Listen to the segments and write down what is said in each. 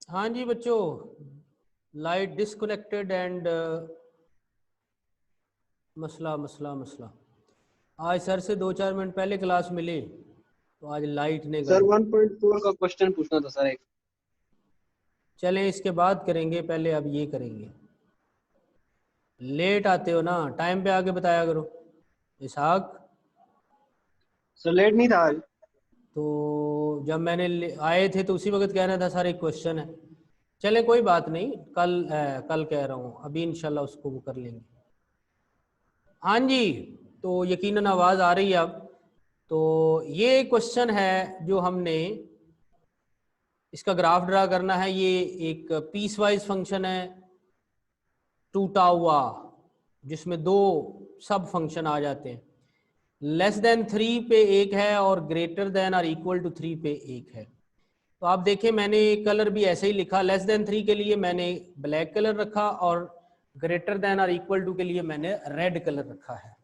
हाँ जी बच्चों, light disconnected and मसला मसला मसला। आज सर से 2-4 मिनट पहले क्लास मिली तो आज लाइट ने सर गड़बड़। 1.4 का क्वेश्चन पूछना था सर एक। चलें इसके बाद करेंगे, पहले अब ये करेंगे। लेट आते हो ना, टाइम पे आके बताया करो। इसहाक, सर लेट नहीं था आज। तो जब मैंने आए थे तो उसी वक्त कहना था सर एक क्वेश्चन है। चले कोई बात नहीं, कल कह रहा हूँ, अभी इंशाल्लाह उसको वो कर लेंगे। हाँ जी, तो यकीनन आवाज़ आ रही है अब। तो ये क्वेश्चन है जो हमने इसका ग्राफ ड्रा करना है। ये एक पीस वाइज फंक्शन है टूटा हुआ, जिसमें दो सब फंक्शन आ जाते हैं। लेस देन 3 पे एक है और ग्रेटर देन और इक्वल टू 3 पे एक है। तो आप देखें, मैंने कलर भी ऐसे ही लिखा। लेस देन 3 के लिए मैंने ब्लैक कलर रखा और ग्रेटर देन और इक्वल टू के लिए मैंने रेड कलर रखा है।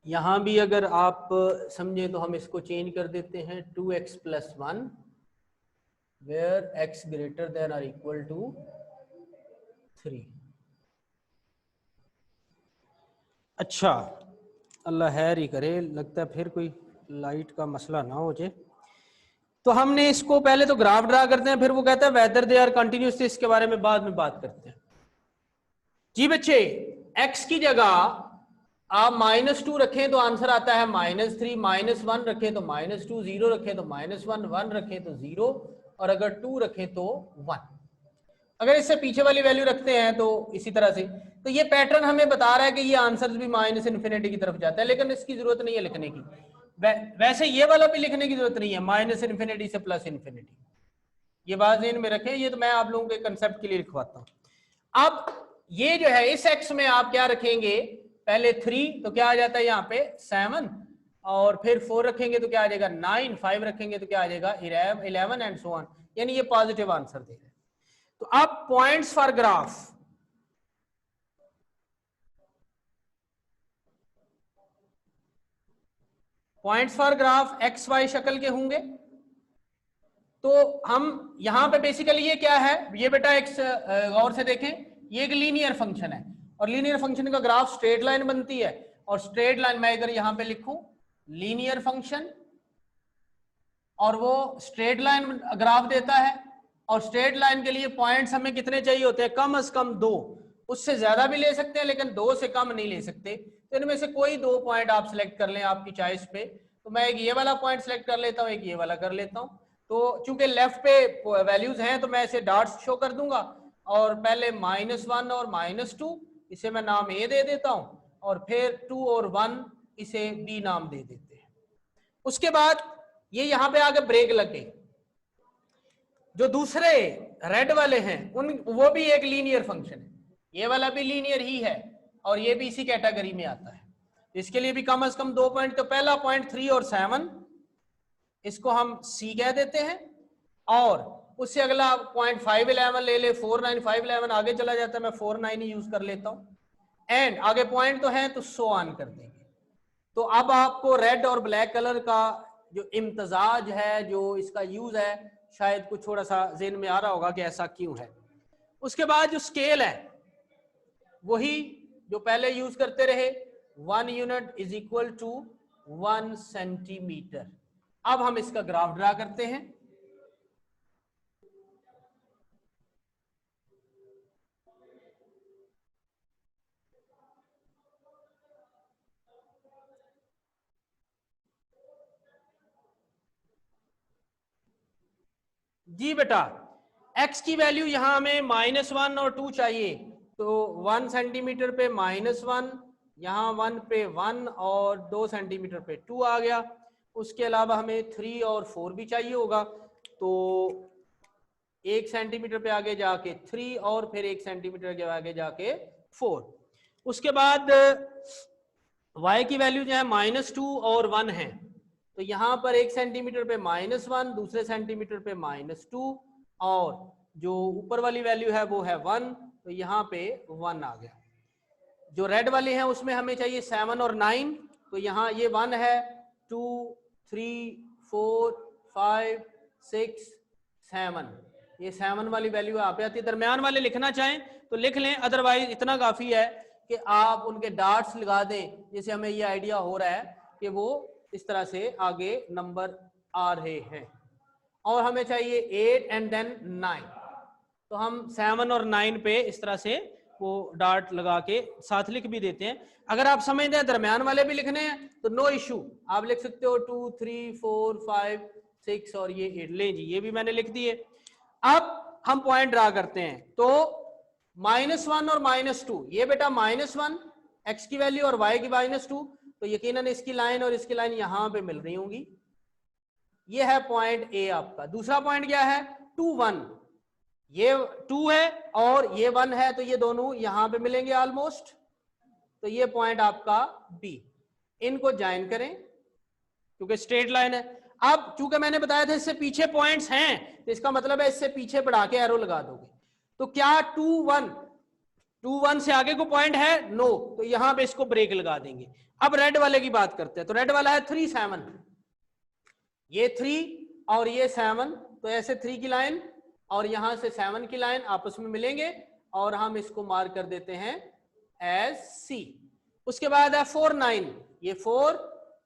यहाँ भी अगर आप समझें तो हम इसको चेंज कर देते हैं 2x + 1 where x greater than और इक्वल टू 3। अच्छा, अल्लाह खैर ही करे, लगता है फिर कोई लाइट का मसला ना हो जाए। तो हमने इसको पहले तो ग्राफ ड्रा करते हैं, फिर वो कहता है वेदर दे आर कंटिन्यूस, इसके बारे में बाद में बात करते हैं। जी बच्चे, x की जगह आप -2 रखें तो आंसर आता है -3, -1 रखें तो -2, 0 रखें तो -1, 1 रखें तो 0 और अगर 2 रखें तो 1। अगर इससे पीछे वाली वैल्यू रखते हैं तो इसी तरह से। तो ये पैटर्न हमें बता रहा है कि ये आंसर भी -इन्फिनिटी की तरफ जाता है, लेकिन इसकी जरूरत नहीं है लिखने की। वैसे ये वाला भी लिखने की जरूरत नहीं है, -इन्फिनिटी से +इन्फिनिटी। ये बात ध्यान में रखें, ये तो मैं आप लोगों के कंसेप्ट के लिए लिखवाता हूं। अब ये जो है इस एक्स में आप क्या रखेंगे, पहले 3 तो क्या आ जाता है यहाँ पे 7, और फिर 4 रखेंगे तो क्या आ जाएगा 9, 5 रखेंगे तो क्या आ जाएगा 11 एंड सो ऑन। यानी ये पॉजिटिव आंसर दे रहे हैं। तो अब points for graph, points for graph x y शक्ल के होंगे। तो हम यहां पे बेसिकली ये क्या है, ये बेटा एक गौर से देखें, ये एक लीनियर फंक्शन है और लीनियर फंक्शन का ग्राफ स्ट्रेट लाइन बनती है। और स्ट्रेट लाइन मैं इधर यहां पे लिखूं लीनियर फंक्शन, और वो स्ट्रेट लाइन ग्राफ देता है। और स्ट्रेट लाइन के लिए पॉइंट्स हमें कितने चाहिए होते हैं, कम से कम 2। उससे ज्यादा भी ले सकते हैं लेकिन 2 से कम नहीं ले सकते। तो इनमें से कोई 2 पॉइंट आप सिलेक्ट कर लें आपकी चॉइस पे। तो मैं एक ये वाला पॉइंट सिलेक्ट कर लेता हूं, एक ये वाला कर लेता हूं। तो चूंकि लेफ्ट पे वैल्यूज हैं तो मैं इसे डॉट्स शो कर दूंगा, और पहले -1 और -2 इसे मैं नाम ए दे देता हूं, और फिर 2 और 1 इसे बी नाम दे देते हैं। उसके बाद ये यहां पे आके ब्रेक लग गई। जो दूसरे रेड वाले हैं उन वो भी एक लीनियर फंक्शन है, ये वाला भी लीनियर ही है और ये भी इसी कैटेगरी में आता है। इसके लिए भी कम से कम 2 पॉइंट। तो पहला पॉइंट 3 और 7 इसको हम सी कह देते हैं, और उससे अगला पॉइंट 5, 11 ले ले, 4, 9, 5, 11 आगे चला जाता है, मैं 4, 9 ही यूज कर लेता हूं। एंड आगे पॉइंट तो है तो सो ऑन कर देंगे। तो अब आपको रेड और ब्लैक कलर का जो इम्तजाज है, जो इसका यूज है, शायद कुछ थोड़ा सा ज़हन में आ रहा होगा कि ऐसा क्यों है। उसके बाद जो स्केल है वही जो पहले यूज करते रहे, 1 unit is equal to 1 centimetre. अब हम इसका ग्राफ ड्रा करते हैं। जी बेटा, x की वैल्यू यहां हमें -1 और 2 चाहिए। तो 1 सेंटीमीटर पे -1, यहाँ 1 पे 1 और 2 सेंटीमीटर पे 2 आ गया। उसके अलावा हमें 3 और 4 भी चाहिए होगा। तो 1 सेंटीमीटर पे आगे जाके 3 और फिर 1 सेंटीमीटर के आगे जाके 4। उसके बाद y की वैल्यू जो है -2 और 1 है। तो यहां पर 1 सेंटीमीटर पे -1, दूसरे सेंटीमीटर पे -2, और जो ऊपर वाली वैल्यू है वो है 1, तो यहाँ पे 1 आ गया। जो रेड वाले हैं उसमें हमें चाहिए 7 और 9, तो यहाँ ये 1 है, 2, 3, 4, 5, 6, 7। ये 7 वाली वैल्यू यहाँ पे आती है। दरमियान वाले लिखना चाहें तो लिख लें, अदरवाइज इतना काफी है कि आप उनके डार्ट्स लगा दें, जैसे हमें ये आइडिया हो रहा है कि वो इस तरह से आगे नंबर आ रहे हैं। और हमें चाहिए 8 एंड देन 9, तो हम 7 और 9 पे इस तरह से वो डार्ट लगा के साथ लिख भी देते हैं। अगर आप समझते हैं दरमियान वाले भी लिखने हैं तो नो इशू, आप लिख सकते हो 2 3 4 5 6 और ये 8। ले जी, ये भी मैंने लिख दिए। अब हम पॉइंट ड्रा करते हैं, तो -1 और -2, ये बेटा -1 x की वैल्यू और y की -2, तो यकीनन इसकी लाइन और इसकी लाइन यहां पे मिल रही होंगी। ये है पॉइंट ए आपका। दूसरा पॉइंट क्या है, 2 1, ये 2 है और ये 1 है, तो ये दोनों यहां पे मिलेंगे ऑलमोस्ट, तो ये पॉइंट आपका बी। इनको ज्वाइन करें क्योंकि स्ट्रेट लाइन है। अब चूंकि मैंने बताया था इससे पीछे पॉइंट्स हैं, तो इसका मतलब है इससे पीछे बढ़ा के एरो लगा दोगे। तो क्या 2 1 से आगे को पॉइंट है, नो, तो यहां पे इसको ब्रेक लगा देंगे। अब रेड वाले की बात करते हैं, तो रेड वाला है 3 7, ये 3 और ये 7, तो ऐसे 3 की लाइन और यहां से 7 की लाइन आपस में मिलेंगे और हम इसको मार्क कर देते हैं एज सी। उसके बाद है 4 9, ये 4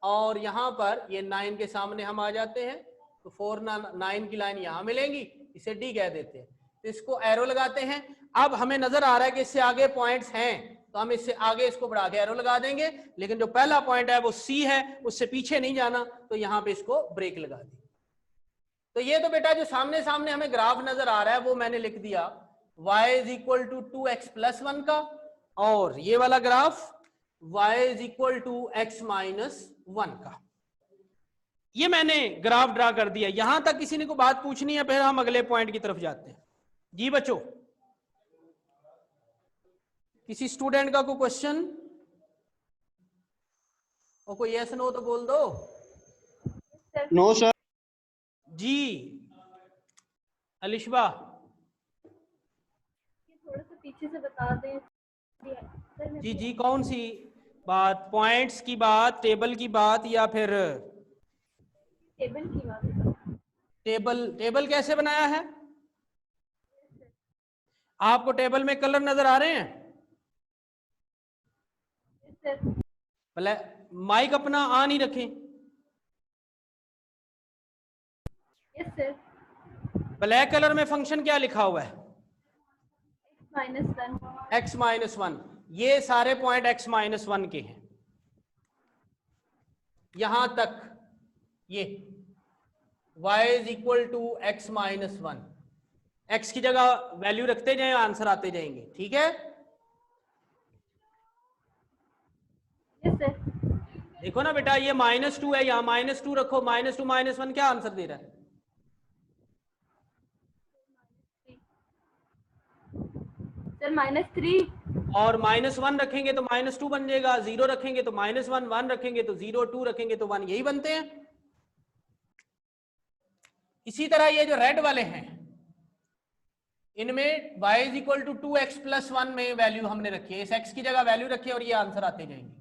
और यहां पर ये 9 के सामने हम आ जाते हैं, तो 4 9 की लाइन यहां मिलेंगी, इसे डी कह देते हैं, तो इसको एरो लगाते हैं। अब हमें नजर आ रहा है कि इससे आगे पॉइंट्स हैं, तो हम इससे आगे इसको बढ़ा के एरो लगा देंगे, लेकिन जो पहला पॉइंट है वो सी है, उससे पीछे नहीं जाना, तो यहां पे इसको ब्रेक लगा दें। तो ये तो बेटा जो सामने सामने हमें ग्राफ नजर आ रहा है वो मैंने लिख दिया y is equal to 2x plus 1 का, और ये वाला graph y is equal to x minus 1 का। ये मैंने ग्राफ ड्रा कर दिया। यहां तक किसी ने को बात पूछनी है, फिर हम अगले पॉइंट की तरफ जाते हैं। जी बच्चों, किसी स्टूडेंट का कोई क्वेश्चन और कोई यस नो तो बोल दो। No sir. जी अलिशबा, थोड़ा सा पीछे से बता दें। जी जी, कौन सी बात, पॉइंट्स की बात, टेबल की बात, या फिर टेबल की बात? टेबल कैसे बनाया है? आपको टेबल में कलर नजर आ रहे हैं? भले माइक अपना ऑन ही रखें। Yes sir. ब्लैक कलर में फंक्शन क्या लिखा हुआ है? x minus one. ये सारे पॉइंट x माइनस 1 के हैं, यहां तक ये y is equal to x minus 1। x की जगह वैल्यू रखते जाएं, आंसर आते जाएंगे, ठीक है? Yes sir. देखो ना बेटा, ये -2 है, यहां -2 रखो, -2 -1 क्या आंसर दे रहा है? सर -3। और -1 रखेंगे तो -2 बन जाएगा, 0 रखेंगे तो -1, 1 रखेंगे तो 0, 2 रखेंगे तो 1, यही बनते हैं। इसी तरह ये जो रेड वाले हैं, इनमें y is equal to 2x plus 1 में वैल्यू हमने रखी है, इस x की जगह वैल्यू रखी है और ये आंसर आते जाएंगे,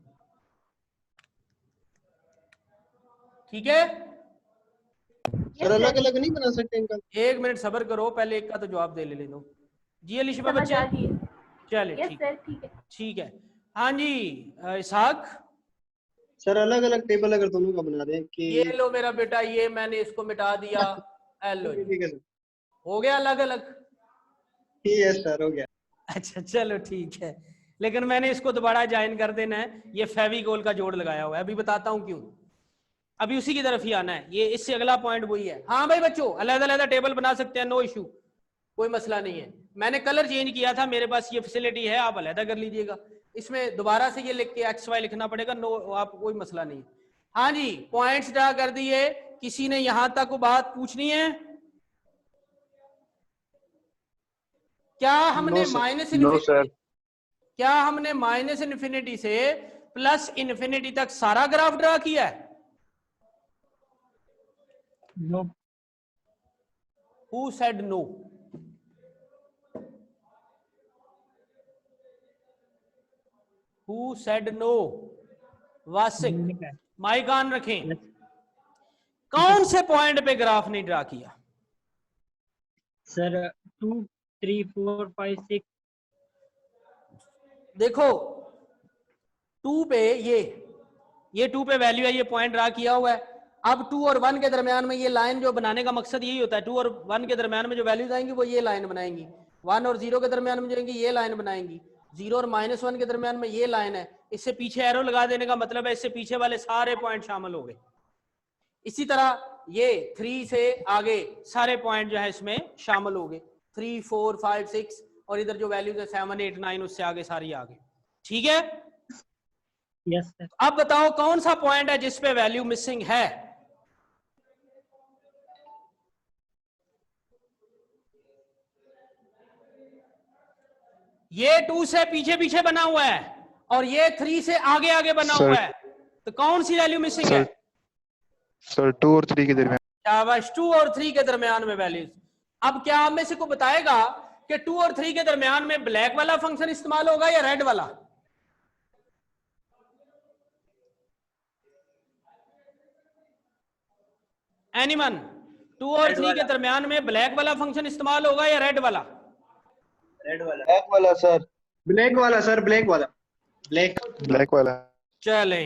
ठीक है? सर अलग अलग नहीं बना सकते इनका? एक मिनट सब्र करो, पहले एक का तो जवाब दे ले दो। जी अलिशबा बच्चे, चले ठीक है, ठीक है। हाँ जी इसहाक सर अलग अलग टेबल अगर दोनों का बना दें कि ये लो मेरा बेटा, ये मैंने इसको मिटा दिया, लो ठीक है सर, हो गया अलग अलग। ठीक है सर, हो गया। अच्छा चलो ठीक है, लेकिन मैंने इसको दोबारा ज्वाइन कर देना है, ये फेविकोल का जोड़ लगाया हुआ है, अभी बताता हूँ क्यों, अभी उसी की तरफ ही आना है, ये इससे अगला पॉइंट वही है। हाँ भाई बच्चों, अलग-अलग टेबल बना सकते हैं, नो इशू, कोई मसला नहीं है। मैंने कलर चेंज किया था, मेरे पास ये फैसिलिटी है, आप अलग कर लीजिएगा। इसमें दोबारा से ये लिख के XY लिखना पड़ेगा, नो, आप कोई मसला नहीं। हाँ जी, पॉइंट्स ड्रा कर दिए, किसी ने यहां तक बात पूछनी है? क्या हमने माइनस इन्फिनिटी, क्या हमने माइनस इन्फिनिटी से प्लस इन्फिनिटी तक सारा ग्राफ ड्रा किया है? No. Who said no? Who said no? Wasik, mike on रखें। कौन से पॉइंट पे ग्राफ नहीं ड्रा किया? सर 2 3 4 5 6 देखो 2 पे ये 2 पे वैल्यू है, ये पॉइंट ड्रा किया हुआ है। अब 2 और 1 के दरमियान में ये लाइन जो बनाने का मकसद यही होता है, 2 और 1 के दरमियान में जो वैल्यूज आएंगी वो ये लाइन बनाएंगी, 1 और 0 के दरमियान में जाएंगी ये लाइन बनाएंगी, 0 और -1 के दरमियान में ये लाइन है। इससे पीछे एरो लगा देने का मतलब है इससे पीछे वाले सारे पॉइंट शामिल हो गए। इसी तरह ये 3 से आगे सारे पॉइंट जो है इसमें शामिल हो गए, 3 4 5 6 और इधर जो वैल्यूज है 7 8 9 उससे आगे सारी आ गई। ठीक है, यस सर। अब बताओ कौन सा पॉइंट है जिसपे वैल्यू मिसिंग है? ये 2 से पीछे पीछे बना हुआ है और ये 3 से आगे आगे बना हुआ है, तो कौन सी वैल्यू मिसिंग है? सर 2 और 3 के दरमियान। शाबाश, 2 और 3 के दरमियान में वैल्यूज। अब क्या आप में से को बताएगा कि 2 और 3 के दरमियान में ब्लैक वाला फंक्शन इस्तेमाल होगा या रेड वाला? एनीवन? 2 और 3 के दरमियान में ब्लैक वाला फंक्शन इस्तेमाल होगा या रेड वाला? रेड वाला। ब्लैक वाला सर। ब्लैक वाला सर, ब्लैक वाला। ब्लैक वाला। चले,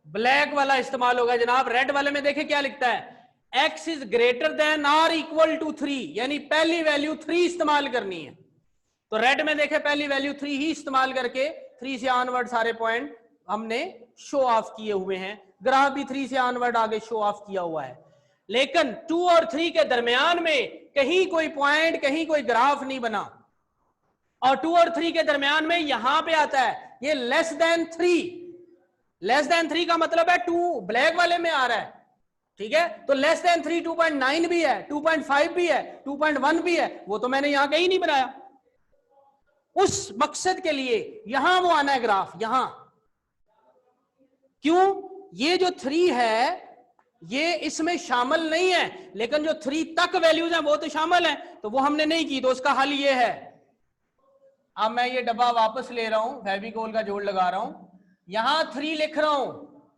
ब्लैक वाला इस्तेमाल होगा जनाब। रेड वाले में देखे क्या लिखता है, x इज ग्रेटर देन और इक्वल टू 3, यानी पहली वैल्यू 3 इस्तेमाल करनी है। तो रेड में देखे पहली वैल्यू 3 ही इस्तेमाल करके 3 से ऑनवर्ड सारे पॉइंट हमने शो ऑफ किए हुए हैं। ग्राफ भी 3 से ऑनवर्ड आगे शो ऑफ किया हुआ है, लेकिन 2 और 3 के दरमियान में कहीं कोई पॉइंट, कहीं कोई ग्राफ नहीं बना। और 2 और 3 के दरमियान में यहां पे आता है ये लेस देन 3। लेस देन 3 का मतलब है 2 ब्लैक वाले में आ रहा है, ठीक है। तो लेस देन 3 2.9 भी है, 2.5 भी है, 2.1 भी है, वो तो मैंने यहां कहीं नहीं बनाया। उस मकसद के लिए यहां वो आना है ग्राफ, यहां। क्यों? ये जो 3 है ये इसमें शामिल नहीं है, लेकिन जो 3 तक वैल्यूज हैं वो तो शामिल है, तो वो हमने नहीं की, तो उसका हल ये है। अब मैं ये डब्बा वापस ले रहा हूं, फेविकोल का जोड़ लगा रहा हूं, यहां 3 लिख रहा हूं,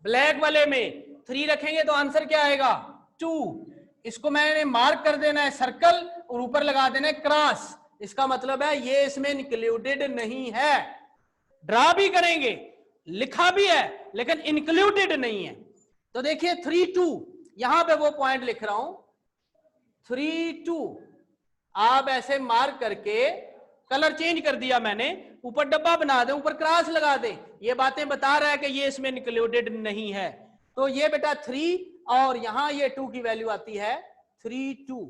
ब्लैक वाले में 3 रखेंगे तो आंसर क्या आएगा 2। इसको मैंने मार्क कर देना है सर्कल और ऊपर लगा देना है क्रॉस। इसका मतलब है ये इसमें इंक्लूडेड नहीं है। ड्रा भी करेंगे, लिखा भी है, लेकिन इंक्लूडेड नहीं है। तो देखिए 3 2, यहां पे वो पॉइंट लिख रहा हूं 3 2, आप ऐसे मार्क करके कलर चेंज कर दिया मैंने, ऊपर डब्बा बना दे, ऊपर क्रॉस लगा दे, ये बातें बता रहा है कि ये इसमें इंक्लूडेड नहीं है। तो ये बेटा 3 और यहां ये 2 की वैल्यू आती है 3 2।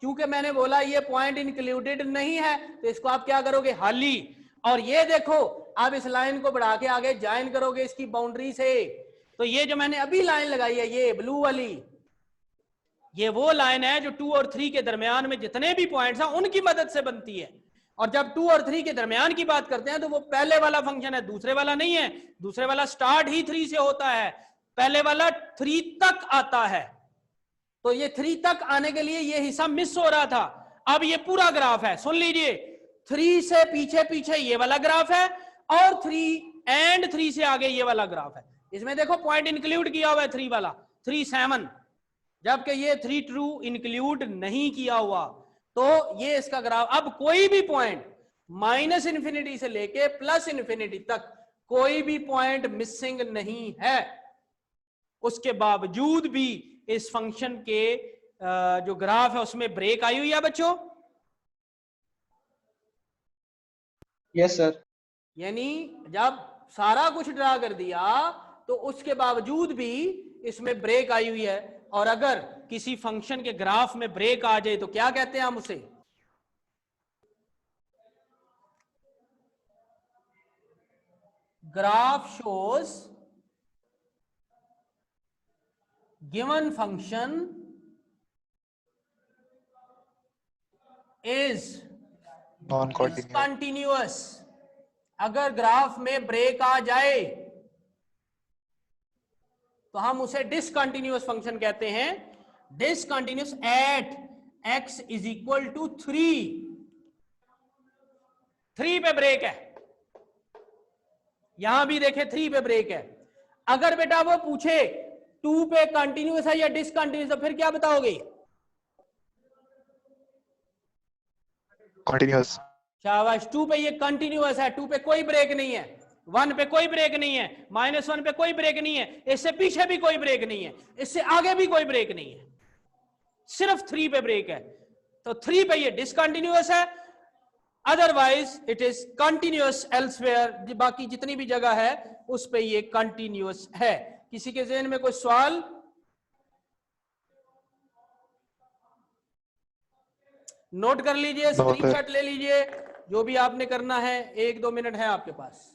क्योंकि मैंने बोला ये पॉइंट इंक्लूडेड नहीं है, तो इसको आप क्या करोगे हाली। और ये देखो आप इस लाइन को बढ़ा के आगे ज्वाइन करोगे इसकी बाउंड्री से, तो ये जो मैंने अभी लाइन लगाई है ये ब्लू वाली, ये वो लाइन है जो 2 और 3 के दरमियान में जितने भी पॉइंट्स हैं उनकी मदद से बनती है। और जब 2 और 3 के दरमियान की बात करते हैं तो वो पहले वाला फंक्शन है, दूसरे वाला नहीं है। दूसरे वाला स्टार्ट ही 3 से होता है, पहले वाला 3 तक आता है। तो ये 3 तक आने के लिए ये हिस्सा मिस हो रहा था। अब ये पूरा ग्राफ है, सुन लीजिए, 3 से पीछे पीछे ये वाला ग्राफ है और 3 से आगे ये वाला ग्राफ है। इसमें देखो पॉइंट इंक्लूड किया हुआ है 3 वाला 3 7, जबकि ये 3 2 इंक्लूड नहीं किया हुआ। तो ये इसका ग्राफ। अब कोई भी पॉइंट -∞ से लेके +∞ तक कोई भी पॉइंट मिसिंग नहीं है, उसके बावजूद भी इस फंक्शन के जो ग्राफ है उसमें ब्रेक आई हुई है बच्चों। Yes sir. यानी जब सारा कुछ ड्रा कर दिया तो उसके बावजूद भी इसमें ब्रेक आई हुई है। और अगर किसी फंक्शन के ग्राफ में ब्रेक आ जाए तो क्या कहते हैं हम उसे? Graph shows given function is non continuous. अगर ग्राफ में ब्रेक आ जाए तो हम उसे डिसकंटिन्यूअस फंक्शन कहते हैं। Discontinuous at x is equal to 3 पे ब्रेक है। यहां भी देखें 3 पे ब्रेक है। अगर बेटा वो पूछे 2 पे कंटिन्यूअस है या डिसकंटिन्यूअस है, फिर क्या बताओगे? continuous. शाबाश, 2 पे ये कंटिन्यूअस है, 2 पे कोई ब्रेक नहीं है, 1 पे कोई ब्रेक नहीं है, -1 पे कोई ब्रेक नहीं है, इससे पीछे भी कोई ब्रेक नहीं है, इससे आगे भी कोई ब्रेक नहीं है, सिर्फ 3 पे ब्रेक है। तो 3 पे ये डिसकंटिन्यूअस है, otherwise it is continuous elsewhere, बाकी जितनी भी जगह है उस पे ये कंटिन्यूअस है। किसी के ज़हन में कोई सवाल? नोट कर लीजिए, स्क्रीनशॉट ले लीजिए, जो भी आपने करना है, 1-2 मिनट है आपके पास।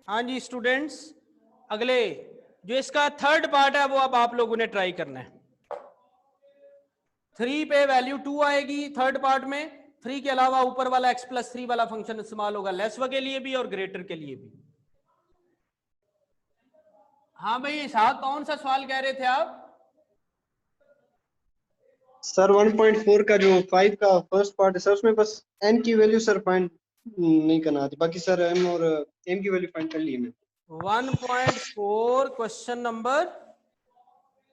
हाँ जी स्टूडेंट्स, अगले जो इसका थर्ड पार्ट है वो अब आप लोगों ने ट्राई करना है। 3 पे वैल्यू 2 आएगी थर्ड पार्ट में, 3 के अलावा ऊपर वाला x+3 वाला फंक्शन इस्तेमाल होगा लेस के लिए भी और ग्रेटर के लिए भी। हाँ भाई इसहाक, कौन सा सवाल कह रहे थे आप? सर 1.4 का जो 5 का फर्स्ट पार्ट है सर, उसमें बस n की वैल्यू सर फाइंड नहीं करना आती, बाकी सर m और m की वैल्यू फाइंड कर ली मैं। 1.4 क्वेश्चन नंबर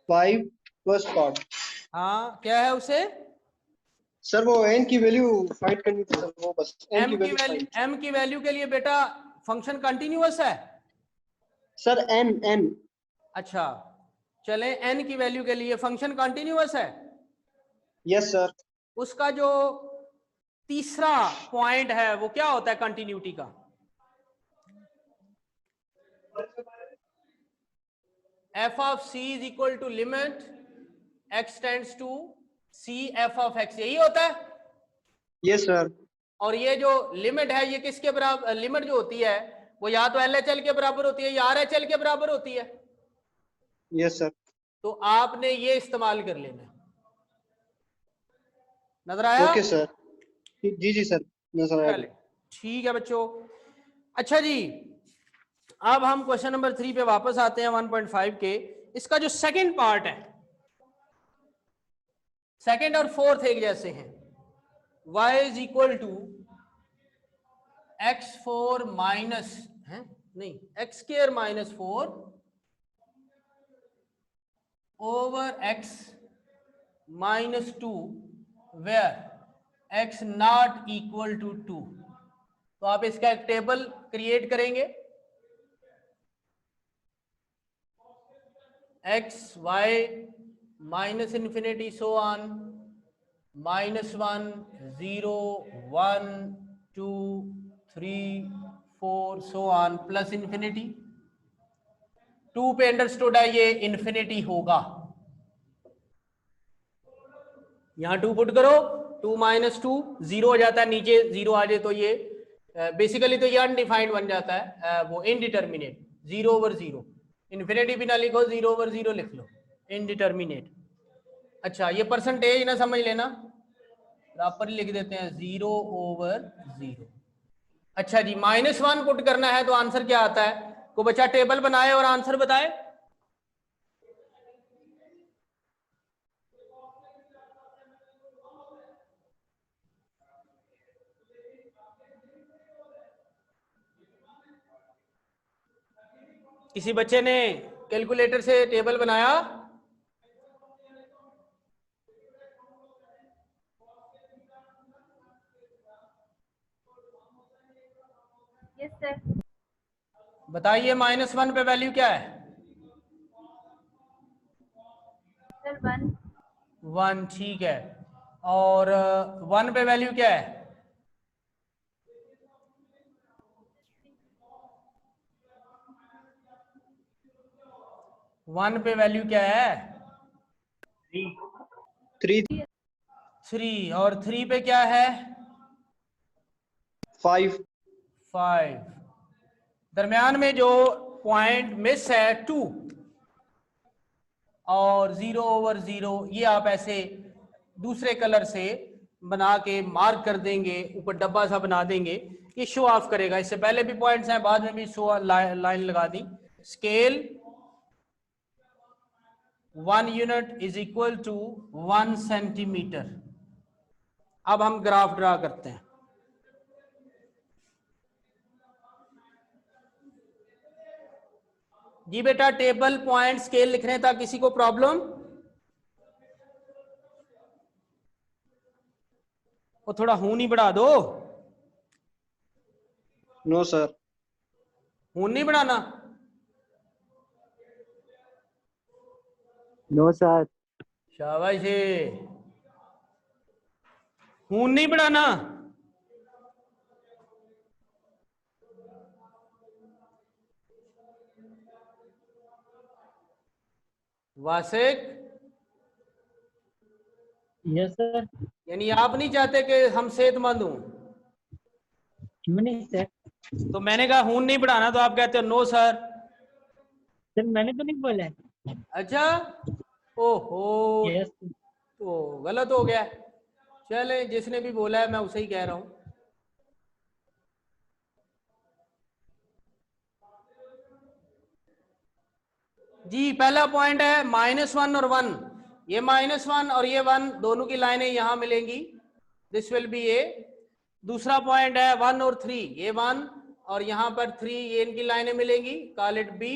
5 फर्स्ट पार्ट। हाँ क्या है उसे? सर वो n की वैल्यू फाइंड करनी थी सर, वो बस n की वैल्यू m की वैल्यू के लिए बेटा फंक्शन कंटिन्यूअस है सर n। अच्छा चले, n की वैल्यू के लिए फंक्शन कंटिन्यूअस है। Yes sir. उसका जो तीसरा पॉइंट है वो क्या होता है कंटिन्यूटी का? f of c is equal to limit x tends to c f of x, यही होता है। Yes sir. और ये जो लिमिट है ये किसके बराबर, लिमिट जो होती है वो या तो LHL के बराबर होती है या RHL के बराबर होती है। Yes sir. तो आपने ये इस्तेमाल कर लेना है, नजर आया? Okay sir. जी जी सर नजर आया। ठीक है बच्चों। अच्छा जी, अब हम क्वेश्चन नंबर 3 पे वापस आते हैं 1.5 के। इसका जो सेकंड पार्ट है, सेकंड और फोर्थ एक जैसे हैं। y is equal to x4 minus नहीं x² minus 4 over x minus 2 where x not equal to 2। तो आप इसका एक टेबल क्रिएट करेंगे, x y minus infinity so on, -1 0 1 2 3 4 so on plus infinity. 2 पे अंडरस्टूड है ये इन्फिनिटी होगा, यहां 2 पुट करो, 2 माइनस 2 0 हो जाता है, नीचे 0 आ जाए तो ये बेसिकली तो ये अनडिफाइंड बन जाता है, वो इनडिटर्मिनेट, 0 ओवर 0। इन्फिनिटी भी ना लिखो, 0 ओवर 0 लिख लो, इनडिटर्मिनेट। अच्छा ये परसेंटेज ना समझ लेना, प्रॉपर लिख देते हैं 0 ओवर 0। अच्छा जी -1 पुट करना है तो आंसर क्या आता है? को बच्चा टेबल बनाए और आंसर बताए। किसी बच्चे ने कैलकुलेटर से टेबल बनाया? Yes sir. बताइए -1 पे वैल्यू क्या है? सर 1। 1, ठीक है। और 1 पे वैल्यू क्या है? 1 पे वैल्यू क्या है? 3 3। और 3 पे क्या है? 5 5। दरमियान में जो पॉइंट मिस है 2 और 0/0, ये आप ऐसे दूसरे कलर से बना के मार्क कर देंगे, ऊपर डब्बा सा बना देंगे, ये शो ऑफ करेगा। इससे पहले भी पॉइंट्स हैं, बाद में भी शो लाइन लगा दी। Scale 1 unit is equal to 1 centimetre. अब हम ग्राफ ड्रा करते हैं। जी बेटा, टेबल पॉइंट स्केल लिख रहे हैं, था किसी को प्रॉब्लम? वो थोड़ा हूं नहीं बढ़ा दो। No sir. हूं नहीं बढ़ाना? No sir. शाबाश। हूं नहीं बढ़ाना? Wasik, yes sir. यानी आप नहीं चाहते कि हम सेहतमंद हों? क्यों नहीं सर? तो मैंने कहा हूं नहीं बढ़ाना, तो आप कहते हो नो सर। सर मैंने तो नहीं बोला है। अच्छा, ओहो, यस। तो गलत हो गया। चले, जिसने भी बोला है मैं उसे ही कह रहा हूं। जी पहला पॉइंट है -1 और 1। ये -1 और ये 1 दोनों की लाइनें यहां मिलेंगी, दिस विल बी ए। दूसरा पॉइंट है 1 और 3, ये 1 और यहां पर 3, ये इनकी लाइनें मिलेंगी, कॉल इट बी।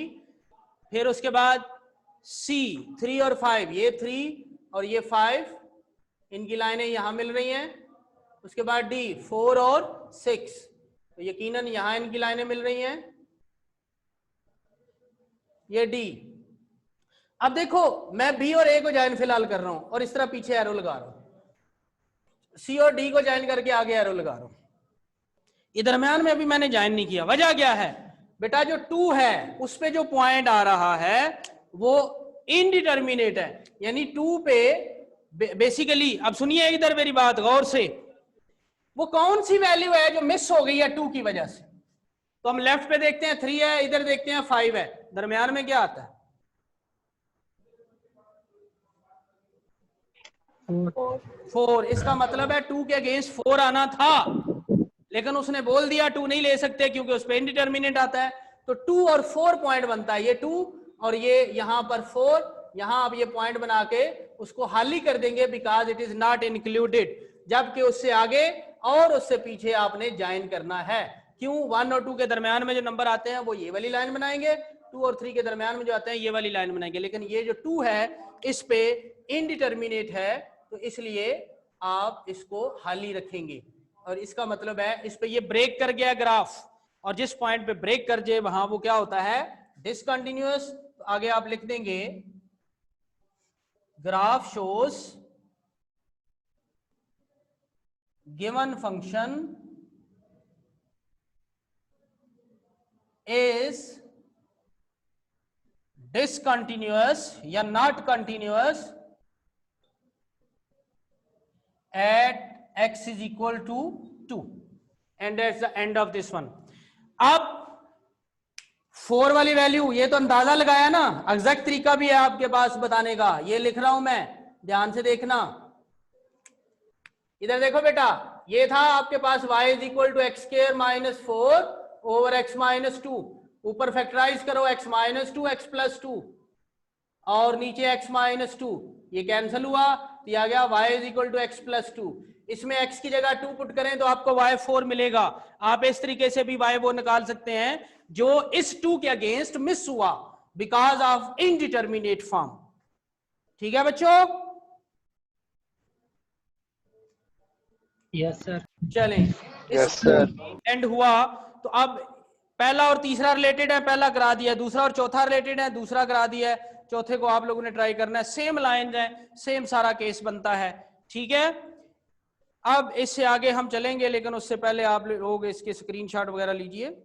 फिर उसके बाद सी 3 और 5, ये 3 और ये 5, इनकी लाइनें यहां मिल रही हैं। उसके बाद डी 4 और 6, तो यकीनन यहां इनकी लाइनें मिल रही हैं, ये डी। अब देखो, मैं बी और ए को ज्वाइन फिलहाल कर रहा हूं और इस तरह पीछे एरो लगा रहा हूं। सी और डी को ज्वाइन करके आगे एरो लगा रहा हूं। ये दरमियान में अभी मैंने ज्वाइन नहीं किया। वजह क्या है बेटा? जो 2 है उस पे जो पॉइंट आ रहा है वो इनडिटर्मिनेट है, यानी 2 पे बेसिकली, अब सुनिए इधर मेरी बात गौर से, वो कौन सी वैल्यू है जो मिस हो गई है 2 की वजह से? तो हम लेफ्ट पे देखते हैं 3 है, इधर देखते हैं 5 है, दरमियान में क्या आता है? 4। इसका मतलब है 2 के अगेंस्ट 4 आना था, लेकिन उसने बोल दिया 2 नहीं ले सकते क्योंकि उस पर इनडिटर्मिनेट आता है। तो 2 और 4 पॉइंट बनता है, ये 2 और ये यहां पर 4, यहां आप ये पॉइंट बना के उसको खाली कर देंगे, because it is not included. जबकि उससे आगे और उससे पीछे आपने ज्वाइन करना है। क्यों? 1 और 2 के दरमियान में जो नंबर आते हैं वो ये वाली लाइन बनाएंगे, 2 और 3 के दरमियान में जो आते हैं ये वाली लाइन बनाएंगे, लेकिन ये जो 2 है इस पे इनडिटर्मिनेट है, तो इसलिए आप इसको खाली रखेंगे। और इसका मतलब है इस पे ये ब्रेक कर गया ग्राफ, और जिस पॉइंट पे ब्रेक कर जाए वहां वो क्या होता है? डिसकंटिन्यूअस। तो आगे आप लिख देंगे graph shows given function is discontinuous या not continuous at x is equal to 2, and that's the end of this one. अब 4 वाली वैल्यू, ये तो अंदाजा लगाया ना, एग्जैक्ट तरीका भी है आपके पास बताने का, ये लिख रहा हूं मैं, ध्यान से देखना। इधर देखो बेटा, ये था आपके पास y is equal to x square minus 4 over x minus 2। ऊपर फैक्टराइज करो x माइनस 2 x प्लस 2 और नीचे x माइनस 2, ये कैंसिल हुआ तो आ गया y is equal to x plus 2। इसमें x की जगह 2 पुट करें तो आपको y4 मिलेगा। आप इस तरीके से भी y वो निकाल सकते हैं जो इस 2 के अगेंस्ट मिस हुआ बिकॉज ऑफ इनडिटर्मिनेट फॉर्म। ठीक है बच्चों? Yes sir. चलें, Yes, sir. एंड हुआ तो अब पहला और तीसरा रिलेटेड है, पहला करा दिया, दूसरा और चौथा रिलेटेड है, दूसरा करा दिया है, चौथे को आप लोगों ने ट्राई करना है। सेम लाइन है, सेम सारा केस बनता है। ठीक है, अब इससे आगे हम चलेंगे, लेकिन उससे पहले आप लोग इसके स्क्रीनशॉट वगैरह लीजिए।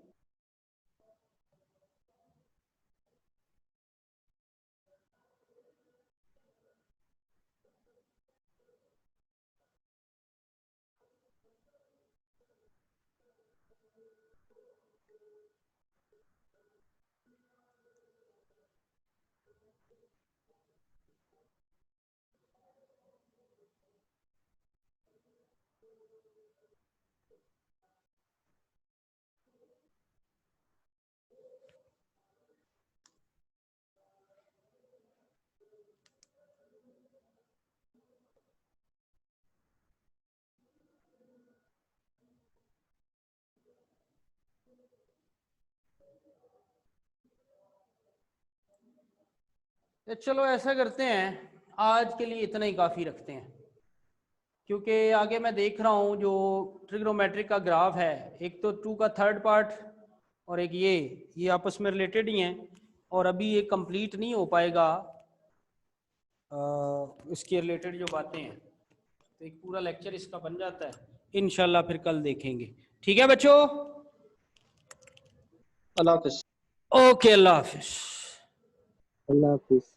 तो चलो ऐसा करते हैं, आज के लिए इतना ही काफ़ी रखते हैं, क्योंकि आगे मैं देख रहा हूँ जो ट्रिग्नोमेट्रिक का ग्राफ है, एक तो 2 का थर्ड पार्ट और एक ये आपस में रिलेटेड ही हैं, और अभी ये कंप्लीट नहीं हो पाएगा इसके रिलेटेड जो बातें हैं, तो एक पूरा लेक्चर इसका बन जाता है। इंशाल्लाह फिर कल देखेंगे। ठीक है बच्चों? अल्लाह हाफिज। ओके, अल्लाह हाफिज। अल्लाह हाफिज।